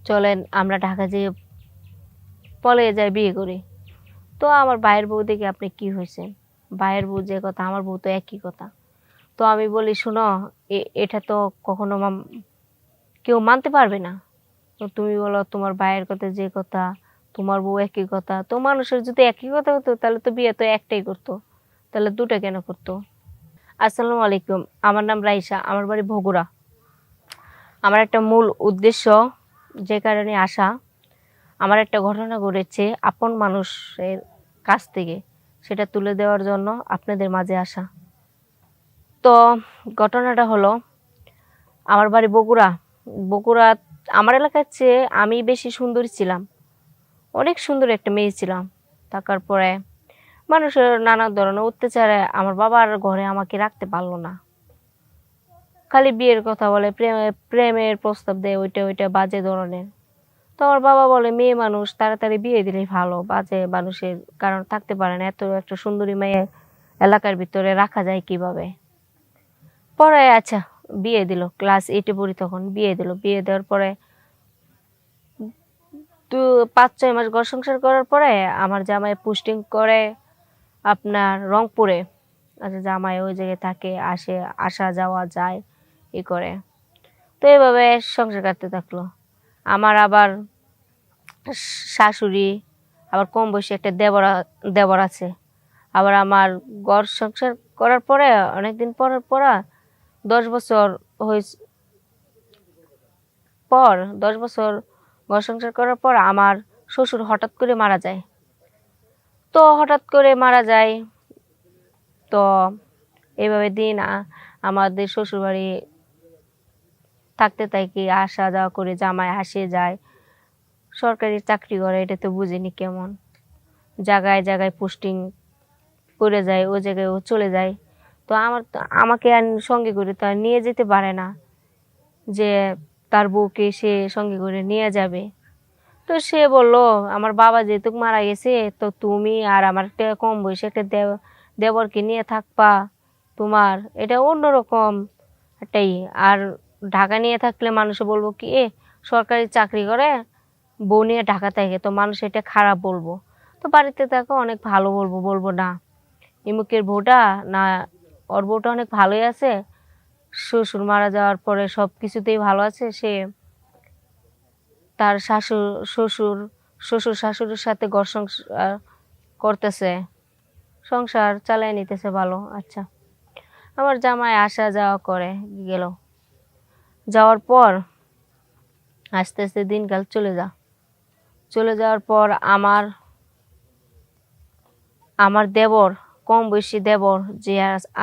চলেন আমরা ঢাকা যেয়ে পলায়ে যাই, বিয়ে করি। তো আমার ভাইয়ের বউ দেখে আপনি কি হয়েছেন, ভাইয়ের বউ যে কথা আমার বউ তো একই কথা। তো আমি বলি শোনো, এটা তো কখনো কেউ মানতে পারবে না। তো তুমি বলো তোমার ভাইয়ের কথা যে কথা, তোমার বউ একই কথা, তো মানুষের যদি একই কথা হতো তাহলে তো বিয়ে তো একটাই করতো, তাহলে দুটা কেন করতো? আসসালামু আলাইকুম, আমার নাম রাইসা, আমার বাড়ি বগুড়া। আমার একটা মূল উদ্দেশ্য যে কারণে আসা, আমার একটা ঘটনা ঘটেছে আপন মানুষের কাছ থেকে, সেটা তুলে দেওয়ার জন্য আপনাদের মাঝে আসা। তো ঘটনাটা হলো, আমার বাড়ি বগুড়া। বগুড়া আমার এলাকার চেয়ে আমি বেশি সুন্দরী ছিলাম, অনেক সুন্দর একটা মেয়ে ছিলাম। থাকার পরে মানুষের নানা ধরনের অত্যাচারে আমার বাবার ঘরে আমাকে রাখতে পারলো না। খালি বিয়ের কথা বলে, প্রেমের প্রস্তাব দেয়, ওইটা ওইটা বাজে ধরনের। তো আমার বাবা বলে মেয়ে মানুষ তাড়াতাড়ি বিয়ে দিলেই ভালো, বাজে মানুষের কারণ থাকতে পারে না, এত একটা সুন্দরী মেয়ে এলাকার ভিতরে রাখা যায় কিভাবে। পরে আচ্ছা বিয়ে দিল, ক্লাস 8-এ পড়ি তখন, বিয়ে দিল। বিয়ে দেওয়ার পরে 5-6 মাস ঘর সংসার করার পরে আমার জামাই পোস্টিং করে আপনার রংপুরে। আচ্ছা জামাই ওই জায়গায় থাকে, আসা যাওয়া যায় ই করে। তো এইভাবে সংসার কাটতে থাকলো। আমার আবার শাশুড়ি, আবার কম বয়সী একটা দেবর আছে। আবার আমার ঘর সংসার করার পরে অনেকদিন পর 10 বছর হয়েছে, পর 10 বছর ঘর সংসার করার পর আমার শ্বশুর হঠাৎ করে মারা যায়। তো হঠাৎ করে মারা যায়, তো এইভাবে দিন আমাদের শ্বশুর বাড়ি থাকতে থাকি, আসা যাওয়া করে, জামাই আসে যায়, সরকারি চাকরি করে, এটা তো বুঝিনি কেমন জায়গায় জায়গায় পোস্টিং করে যায়, ওই জায়গায় ও চলে যায়। তো আমাকে আর সঙ্গে করে তো আর নিয়ে যেতে পারে না, যে তার বউকে সে সঙ্গে করে নিয়ে যাবে। তো সে বলল আমার বাবা যেহেতু মারা গেছে, তো তুমি আর আমার একটা কম বয়সী একটা দেবরকে নিয়ে থাকবা, তোমার এটা অন্যরকম একটাই। আর ঢাকা নিয়ে থাকলে মানুষে বলবো কি, সরকারি চাকরি করে বউ নিয়ে ঢাকা থাকে, তো মানুষ এটা খারাপ বলবো। তো বাড়িতে থাকো অনেক ভালো বলবো, বলবো না ইমুকের বউটা না, ওর বউটা অনেক ভালোই আছে, শ্বশুর মারা যাওয়ার পরে সব কিছুতেই ভালো আছে, সে তার শ্বশুর শ্বশুর শাশুড়ির সাথে ঘর সংসার করতেছে, সংসার চালিয়ে নিতেছে ভালো। আচ্ছা আমার জামাই আসা যাওয়া করে গেল, যাওয়ার পর আস্তে আস্তে দিনকাল চলে যাওয়ার পর আমার আমার দেবর, কম বয়সী দেবর যে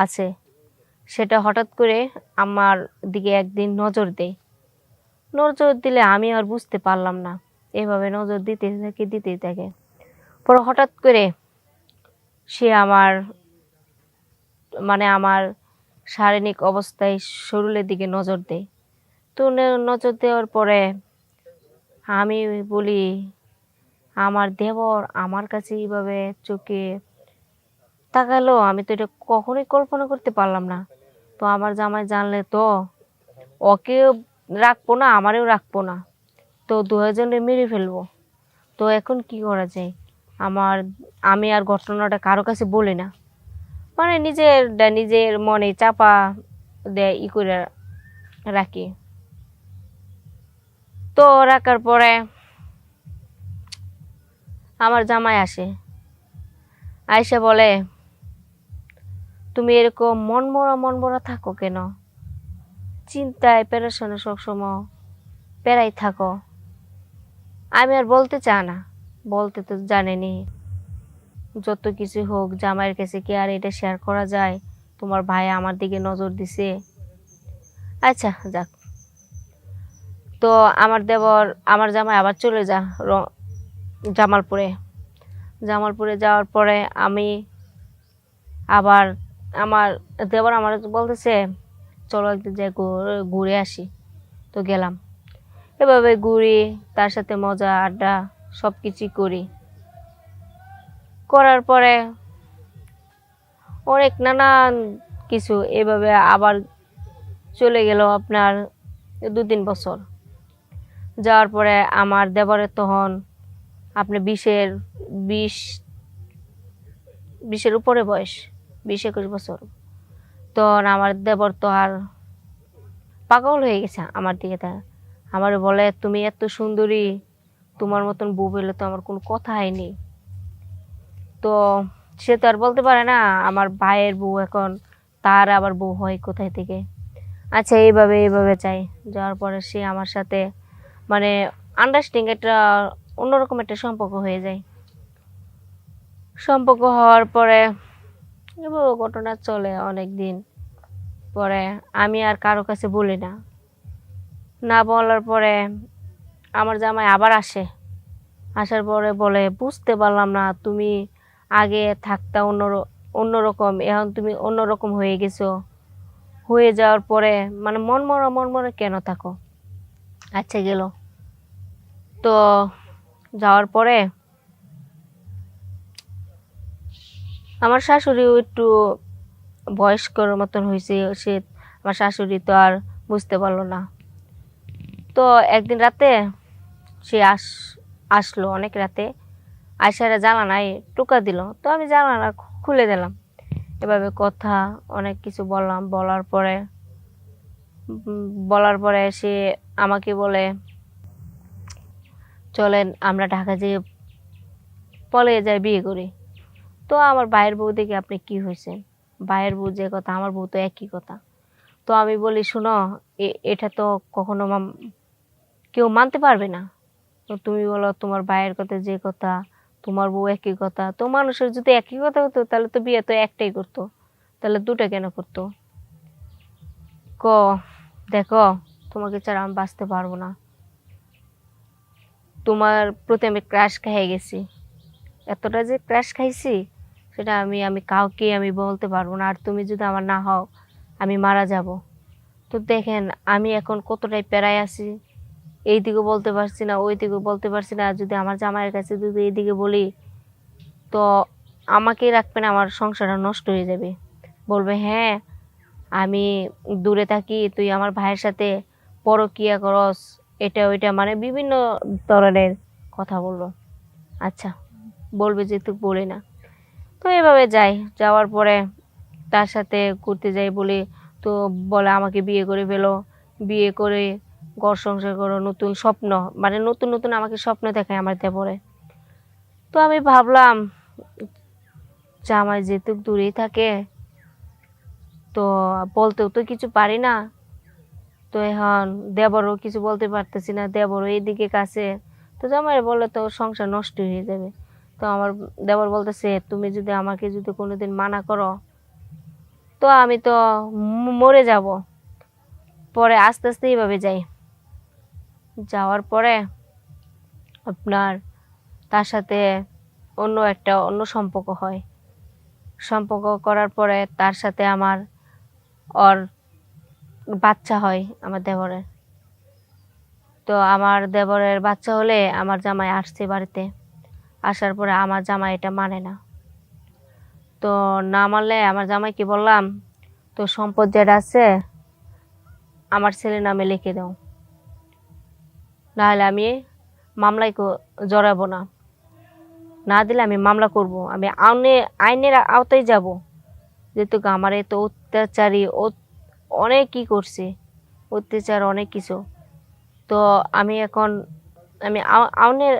আছে, সেটা হঠাৎ করে আমার দিকে একদিন নজর দেয়। নজর দিলে আমি আর বুঝতে পারলাম না, এভাবে নজর দিতেই থাকে। পরে হঠাৎ করে সে আমার শারীরিক অবস্থায় শরীরের দিকে নজর দেয়। তো নজর দেওয়ার পরে আমি বলি আমার দেবর আমার কাছে এইভাবে চোখে তাকালো, আমি তো এটা কখনোই কল্পনা করতে পারলাম না। তো আমার জামাই জানলে তো ওকে রাখবো না, আমারেও রাখবো না, তো দুজনে মেরে ফেলবো। তো এখন কি করা যায়? আমার আমি আর ঘটনাটা কারো কাছে বলি না, মানে নিজের মনে চাপা দেয় ই করে রাখি। তো রাখার পরে আমার জামাই আসে, আয়সা বলে তুমি এরকম মন মরা থাকো কেন, চিন্তায় পেরেশানে সবসময় পেরাই থাকো। আমি আর বলতে চা না, বলতে তো জানেনি, যত কিছু হোক জামাইয়ের কাছে কি আর এটা শেয়ার করা যায়? তোমার ভাই আমার দিকে নজর দিছে, আচ্ছা যাক। তো আমার জামাই আবার চলে যা জামালপুরে। জামালপুরে যাওয়ার পরে আমি আবার আমার দেবর আমার বলতেছে চলো একদিন যাই ঘুরে আসি। তো গেলাম, এভাবে ঘুরি, তার সাথে মজা আড্ডা সব কিছুই করার পরে অনেক নানান কিছু এভাবে আবার চলে গেল আপনার 2-3 বছর। যাওয়ার পরে আমার দেবরের তখন আপনি বিশ 20-এর উপরে বয়স, 20-21 বছর। তখন আমার দেবর তো আর পাগল হয়ে গেছে আমার দিকে আমার বলে, তুমি এত সুন্দরী, তোমার মতন বউ পেলে তো আমার কোনো কথাই নেই। তো সে তো আর বলতে পারে না আমার ভাইয়ের বউ এখন তার আবার বউ হয় কোথায় থেকে। আচ্ছা, এইভাবে এইভাবে চাই। যাওয়ার পরে সে আমার সাথে মানে আন্ডারস্ট্যান্ডিং একটা অন্যরকম একটা সম্পর্ক হয়ে যায়। সম্পর্ক হওয়ার পরে এবার ঘটনা চলে অনেক দিন পরে। আমি আর কারো কাছে বলি না। না বলার পরে আমার জামাই আবার আসে। আসার পরে বলে, বুঝতে পারলাম না, তুমি আগে থাকতা অন্যরকম, এখন তুমি অন্যরকম হয়ে গেছো। হয়ে যাওয়ার পরে মানে মন মরা কেন থাকো? আচ্ছা, গেল। তো যাওয়ার পরে আমার শাশুড়িও একটু বয়স্কর মতন হয়েছে। সে আমার শাশুড়ি তো আর বুঝতে পারলো না। তো একদিন রাতে সে আসলো অনেক রাতে, আয়সারা জানালায় টোকা দিল। তো আমি জানালা খুলে দিলাম। এভাবে কথা অনেক কিছু বললাম। বলার পরে সে আমাকে বলে, চলেন আমরা ঢাকা যেয়ে পলে যাই, বিয়ে করি। তো আমার ভাইয়ের বউ দেখে আপনি কি হয়েছে, ভাইয়ের বউ যে কথা আমার বউ তো একই কথা। তো আমি বলি, শুনো, এটা তো কখনো কেউ মানতে পারবে না। তো তুমি বলো তোমার ভাইয়ের কথা যে কথা, তোমার বউ একই কথা। তো মানুষের যদি একই কথা হতো তাহলে তো বিয়ে তো একটাই করতো, তাহলে দুটা কেন করতো? ক দেখো, তোমাকে ছাড়া আমি বাঁচতে পারবো না। তোমার প্রতি আমি ক্রাশ খেয়ে গেছি। এতটা যে ক্রাশ খাইছি সেটা আমি কাউকে আমি বলতে পারবো না। আর তুমি যদি আমার না হও আমি মারা যাব। তো দেখেন আমি এখন কতটাই প্যারায় আছি, এই দিকে বলতে পারছি না, ওই দিকে বলতে পারছি না। যদি আমার জামাইয়ের কাছে যদি এইদিকে বলি তো আমাকেই রাখবেন, আমার সংসারটা নষ্ট হয়ে যাবে। বলবে, হ্যাঁ আমি দূরে থাকি, তুই আমার ভাইয়ের সাথে পরকিয়া করস, এটা ওইটা, মানে বিভিন্ন ধরনের কথা বললো। আচ্ছা, বলবে যেহেতু বলি না। তো এভাবে যাই। যাওয়ার পরে তার সাথে ঘুরতে যাই বলি। তো বলে আমাকে বিয়ে করে ফেলো, বিয়ে করে ঘর সংসার করো, নতুন স্বপ্ন, মানে নতুন নতুন আমাকে স্বপ্ন দেখায় আমার দেবরে। তো আমি ভাবলাম জামাই যেহেতু দূরেই থাকে, তো বলতেও তো কিছু পারি না। তো এখন দেবরও কিছু বলতে পারতেছি না, দেবরও এইদিকে কাছে। তো জামাই বললে তো সংসার নষ্ট হয়ে যাবে। তো আমার দেবর বলতেছে, তুমি যদি আমাকে যদি কোনোদিন মানা করো তো আমি তো মরে যাব। পরে আস্তে আস্তে এইভাবে যাই। যাওয়ার পরে আপনার তার সাথে অন্য সম্পর্ক হয়। সম্পর্ক করার পরে তার সাথে আমার ওর বাচ্চা হয় আমার দেবরের। তো আমার দেবরের বাচ্চা হলে আমার জামাই আসছে বাড়িতে। আসার পরে আমার জামাই এটা মানে না। তো না মানলে আমার জামাইকে বললাম, তো সম্পদ যেটা আছে আমার ছেলের নামে লিখে দাও, নাহলে আমি মামলায় জড়াবো না। না দিলে আমি মামলা করব, আমি আইনের আওতায় যাব। যেহেতু আমার এত অত্যাচারী অনেক কি করছে, অত্যাচার অনেক কিছু। তো আমি এখন আমি আইনের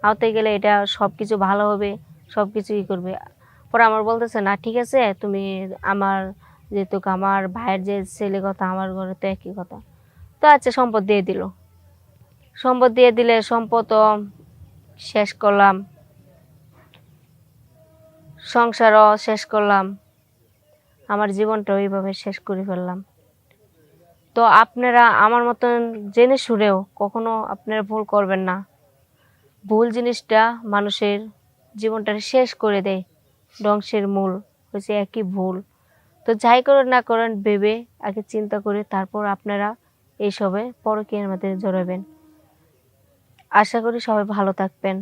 আওতায় গেলে এটা সব কিছু ভালো হবে, সব কিছু ই করবে। পরে আমার বলতেছে, না ঠিক আছে, তুমি আমার যেহেতু আমার ভাইয়ের যে ছেলে কথা, আমার ঘরে তো একই কথা। তো আচ্ছা, সম্পদ দিয়ে দিল। সম্পদ দিয়ে দিলে সম্পদও শেষ করলাম, সংসারও শেষ করলাম, আমার জীবনটা ওইভাবে শেষ করে ফেললাম। তো আপনারা আমার মতন জেনে শুনেও কখনো আপনারা ভুল করবেন না। ভুল জিনিসটা মানুষের জীবনটা শেষ করে দেয়। ধ্বংসের মূল হচ্ছে একই ভুল। তো যাই করেন না করেন ভেবে আগে চিন্তা করে তারপর আপনারা এইসবে পরকীয়ার মধ্যে জড়াবেন। আশা করি সবাই ভালো থাকবেন।